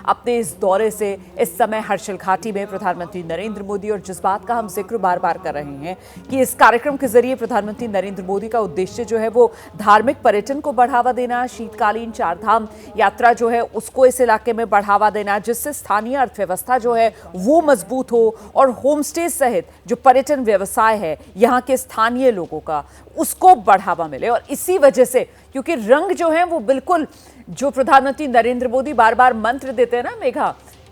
अपने इस दौरे से इस समय हर्षिल घाटी में प्रधानमंत्री नरेंद्र मोदी, और जिस बात का हम जिक्र बार बार कर रहे हैं कि इस कार्यक्रम के जरिए प्रधानमंत्री नरेंद्र मोदी का उद्देश्य जो है वो धार्मिक पर्यटन को बढ़ावा देना, शीतकालीन चारधाम यात्रा जो है उसको इस इलाके में बढ़ावा देना, जिससे स्थानीय अर्थव्यवस्था जो है वो मजबूत हो और होमस्टे सहित जो पर्यटन व्यवसाय है यहाँ के स्थानीय लोगों का उसको बढ़ावा मिले। और इसी वजह से, क्योंकि रंग जो है वो बिल्कुल जो प्रधानमंत्री नरेंद्र मोदी बार बार मंत्र देते हैं ना मेघा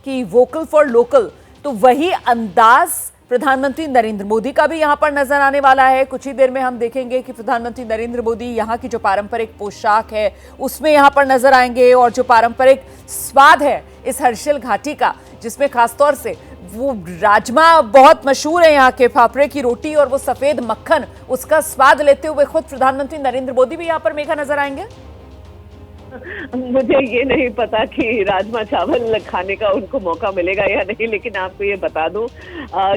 कि वोकल फॉर लोकल, तो वही अंदाज प्रधानमंत्री नरेंद्र मोदी का भी यहां पर नजर आने वाला है। कुछ ही देर में हम देखेंगे कि प्रधानमंत्री नरेंद्र मोदी यहां की जो पारंपरिक पोशाक है उसमें यहां पर नजर आएंगे, और जो पारंपरिक स्वाद है इस हर्षिल घाटी का, जिसमें खासतौर से वो राजमा बहुत मशहूर है, यहाँ के फाफड़े की रोटी और वो सफेद मक्खन, उसका स्वाद लेते हुए खुद प्रधानमंत्री नरेंद्र मोदी भी यहाँ पर मेघा नजर आएंगे। मुझे ये नहीं पता कि राजमा चावल खाने का उनको मौका मिलेगा या नहीं, लेकिन आपको ये बता दूं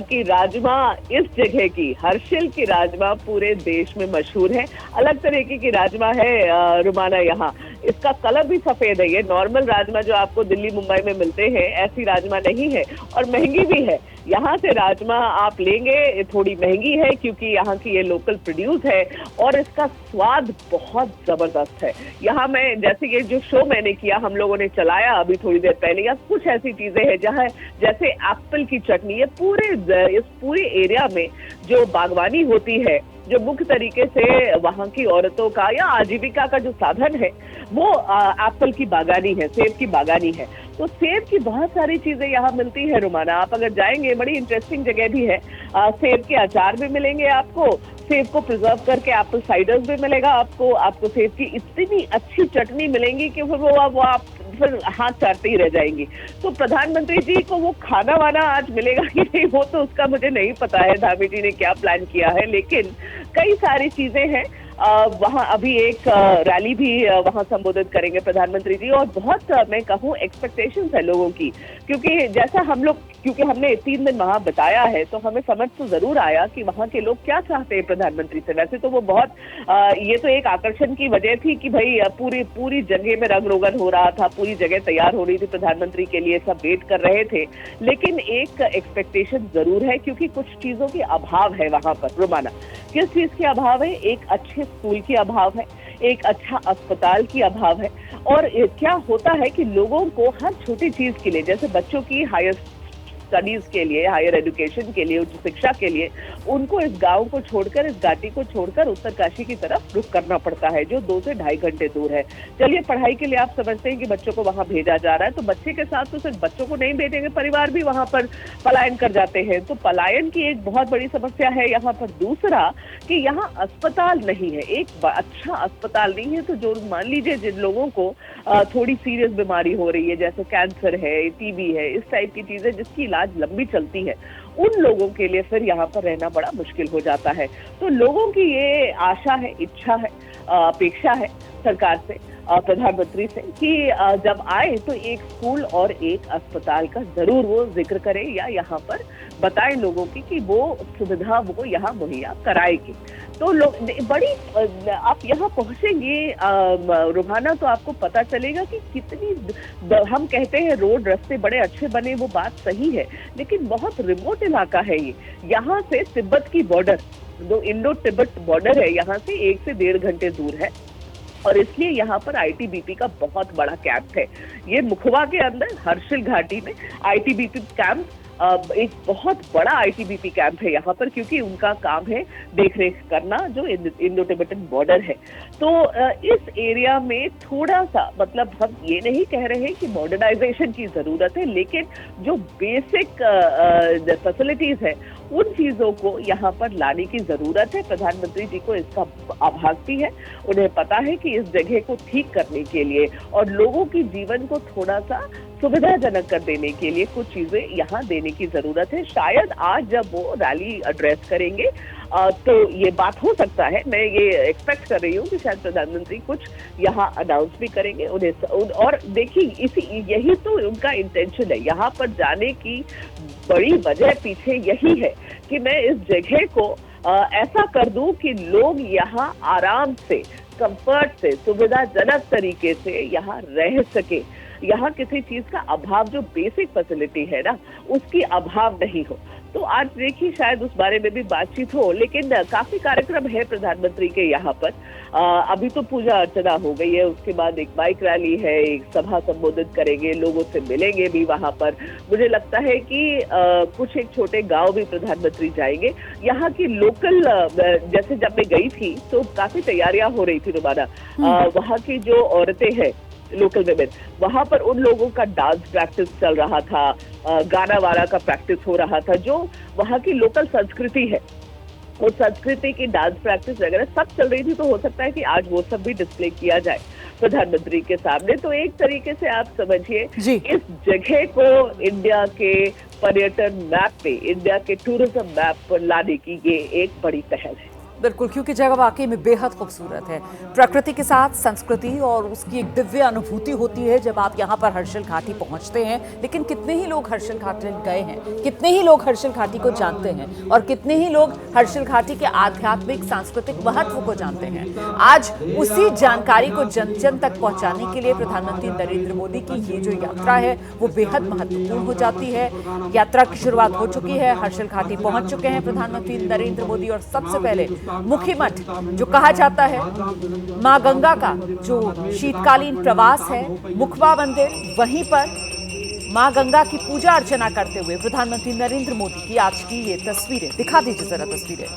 कि राजमा इस जगह की, हर्षिल की राजमा पूरे देश में मशहूर है। अलग तरीके की राजमा है रुमाना यहाँ, इसका कलर भी सफेद है। ये नॉर्मल राजमा जो आपको दिल्ली मुंबई में मिलते हैं ऐसी राजमा नहीं है, और महंगी भी है। यहाँ से राजमा आप लेंगे थोड़ी महंगी है क्योंकि यहाँ की ये लोकल प्रोड्यूस है, और इसका स्वाद बहुत जबरदस्त है। यहाँ मैं, जैसे ये जो शो मैंने किया, हम लोगों ने चलाया अभी थोड़ी देर पहले, या कुछ ऐसी चीजें हैं जहाँ जैसे एप्पल की चटनी, ये इस पूरे एरिया में जो बागवानी होती है, जो मुख्य तरीके से वहाँ की औरतों का या आजीविका का जो साधन है वो एप्पल की बागानी है, सेब की बागानी है। तो सेब की बहुत सारी चीजें यहाँ मिलती है रुमाना। आप अगर जाएंगे, बड़ी इंटरेस्टिंग जगह भी है। सेब के अचार भी मिलेंगे आपको, सेब को प्रिजर्व करके एप्पल साइडर्स भी मिलेगा आपको सेब की इतनी अच्छी चटनी मिलेंगी कि वो आप फिर हाथ चाटते ही रह जाएंगी। तो प्रधानमंत्री जी को वो खाना वाना आज मिलेगा कि नहीं, वो तो उसका मुझे नहीं पता है धामी जी ने क्या प्लान किया है, लेकिन कई सारी चीजें हैं। वहाँ अभी एक रैली भी वहाँ संबोधित करेंगे प्रधानमंत्री जी, और बहुत मैं कहूँ एक्सपेक्टेशंस है लोगों की, क्योंकि जैसा क्योंकि हमने 3 दिन वहाँ बताया है तो हमें समझ तो जरूर आया कि वहाँ के लोग क्या चाहते हैं प्रधानमंत्री से। वैसे तो वो बहुत ये तो एक आकर्षण की वजह थी कि भाई पूरी जगह में रंग रोगन हो रहा था, पूरी जगह तैयार हो रही थी प्रधानमंत्री के लिए, सब वेट कर रहे थे। लेकिन एक एक्सपेक्टेशन जरूर है, क्योंकि कुछ चीजों की अभाव है वहाँ पर रुमाना। किस चीज की अभाव है? एक अच्छे स्कूल की अभाव है, एक अच्छा अस्पताल की अभाव है, और क्या होता है कि लोगों को हर छोटी चीज के लिए, जैसे बच्चों की हायर स्टडीज के लिए, हायर एजुकेशन के लिए, उच्च शिक्षा के लिए, उनको इस गांव को छोड़कर, इस घाटी को छोड़कर उत्तरकाशी की तरफ रुख करना पड़ता है, जो 2 से ढाई घंटे दूर है। चलिए, पढ़ाई के लिए आप समझते हैं कि बच्चों को वहां भेजा जा रहा है, तो बच्चे के साथ तो सिर्फ बच्चों को नहीं भेजेंगे, परिवार भी वहां पर पलायन कर जाते हैं। तो पलायन की एक बहुत बड़ी समस्या है यहाँ पर। दूसरा कि यहाँ अस्पताल नहीं है, एक अच्छा अस्पताल नहीं है। तो जो मान लीजिए जिन लोगों को थोड़ी सीरियस बीमारी हो रही है, जैसे कैंसर है, टीबी है, इस टाइप की चीजें जिसकी इलाज लंबी चलती है, उन लोगों के लिए फिर यहाँ पर रहना बड़ा मुश्किल हो जाता है। तो लोगों की ये आशा है, इच्छा है, अपेक्षा है सरकार से, प्रधानमंत्री से, कि जब आए तो एक स्कूल और एक अस्पताल का जरूर वो जिक्र करें, या यहाँ पर बताएं लोगों की कि वो सुविधा वो यहाँ मुहैया कराएगी। तो लोग बड़ी, आप यहाँ पहुंचेंगे रुहाना, तो आपको पता चलेगा कि कितनी, हम कहते हैं रोड रास्ते बड़े अच्छे बने, वो बात सही है, लेकिन बहुत रिमोट इलाका है ये। यहाँ से तिब्बत की बॉर्डर, जो इंडो तिब्बत बॉर्डर है, यहाँ से 1 से 1.5 घंटे दूर है, और इसलिए यहाँ पर आईटीबीपी का बहुत बड़ा कैंप है। ये मुखवा के अंदर हर्षिल घाटी में आईटीबीपी कैंप, एक बहुत बड़ा आईटीबीपी कैंप है यहाँ पर, क्योंकि उनका काम है देखरेख करना जो इंडो तिब्बतन बॉर्डर है। तो इस एरिया में थोड़ा सा, मतलब हम ये नहीं कह रहे कि मॉडर्नाइजेशन की जरूरत है, लेकिन जो बेसिक फैसिलिटीज है उन चीजों को यहाँ पर लाने की जरूरत है। प्रधानमंत्री जी को इसका आभास भी है, उन्हें पता है कि इस जगह को ठीक करने के लिए और लोगों की जीवन को थोड़ा सा सुविधाजनक कर देने के लिए कुछ चीजें यहाँ देने की जरूरत है। शायद आज जब वो रैली एड्रेस करेंगे तो ये बात हो सकता है, मैं ये एक्सपेक्ट कर रही हूँ कि शायद प्रधानमंत्री कुछ यहाँ अनाउंस भी करेंगे उन्हें। और देखिए, यही तो उनका इंटेंशन है, यहाँ पर जाने की बड़ी वजह पीछे यही है कि मैं इस जगह को ऐसा कर दूं कि लोग यहाँ आराम से, कंफर्ट से, सुविधाजनक तरीके से यहाँ रह सके। यहाँ किसी चीज का अभाव, जो बेसिक फैसिलिटी है ना, उसकी अभाव नहीं हो। तो आज देखिए शायद उस बारे में भी बातचीत हो, लेकिन काफी कार्यक्रम है प्रधानमंत्री के यहाँ पर। अभी तो पूजा अर्चना हो गई है, उसके बाद एक बाइक रैली है, एक सभा संबोधित करेंगे, लोगों से मिलेंगे भी वहां पर। मुझे लगता है कि कुछ एक छोटे गांव भी प्रधानमंत्री जाएंगे। यहाँ की लोकल, जैसे जब मैं गई थी तो काफी तैयारियां हो रही थी रुमाना। वहाँ की जो औरतें हैं, लोकल वेमेन, वहां पर उन लोगों का डांस प्रैक्टिस चल रहा था, गाना वाना का प्रैक्टिस हो रहा था। जो वहाँ की लोकल संस्कृति है, उस संस्कृति की डांस प्रैक्टिस वगैरह सब चल रही थी। तो हो सकता है कि आज वो सब भी डिस्प्ले किया जाए प्रधानमंत्री के सामने। तो एक तरीके से आप समझिए इस जगह को इंडिया के पर्यटन मैप पे, इंडिया के टूरिज्म मैप पर लाने की ये एक बड़ी पहल है। बिल्कुल, क्योंकि जगह वाकई में बेहद खूबसूरत है। प्रकृति के साथ संस्कृति और उसकी एक दिव्य अनुभूति होती है जब आप यहाँ पर हर्षिल घाटी पहुँचते हैं। लेकिन कितने ही लोग हर्षिल घाटी गए हैं, कितने ही लोग हर्षिल घाटी को जानते हैं और कितने ही लोग हर्षिल घाटी के आध्यात्मिक सांस्कृतिक महत्व को जानते हैं। आज उसी जानकारी को जन जन तक पहुँचाने के लिए प्रधानमंत्री नरेंद्र मोदी की ये जो यात्रा है वो बेहद महत्वपूर्ण हो जाती है। यात्रा की शुरुआत हो चुकी है, हर्षिल घाटी पहुँच चुके हैं प्रधानमंत्री नरेंद्र मोदी। और सबसे पहले मुखी मठ, जो कहा जाता है मां गंगा का जो शीतकालीन प्रवास है, मुखबा मंदिर, वहीं पर मां गंगा की पूजा अर्चना करते हुए प्रधानमंत्री नरेंद्र मोदी की आज की ये तस्वीरें दिखा दीजिए जरा तस्वीरें।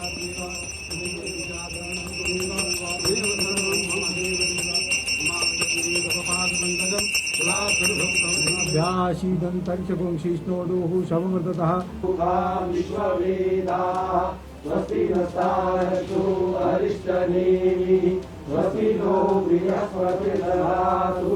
स्वस्ति नस्तारस्तु अरिष्टनेमिः स्वस्ति नो बृहस्पतिर्दधातु।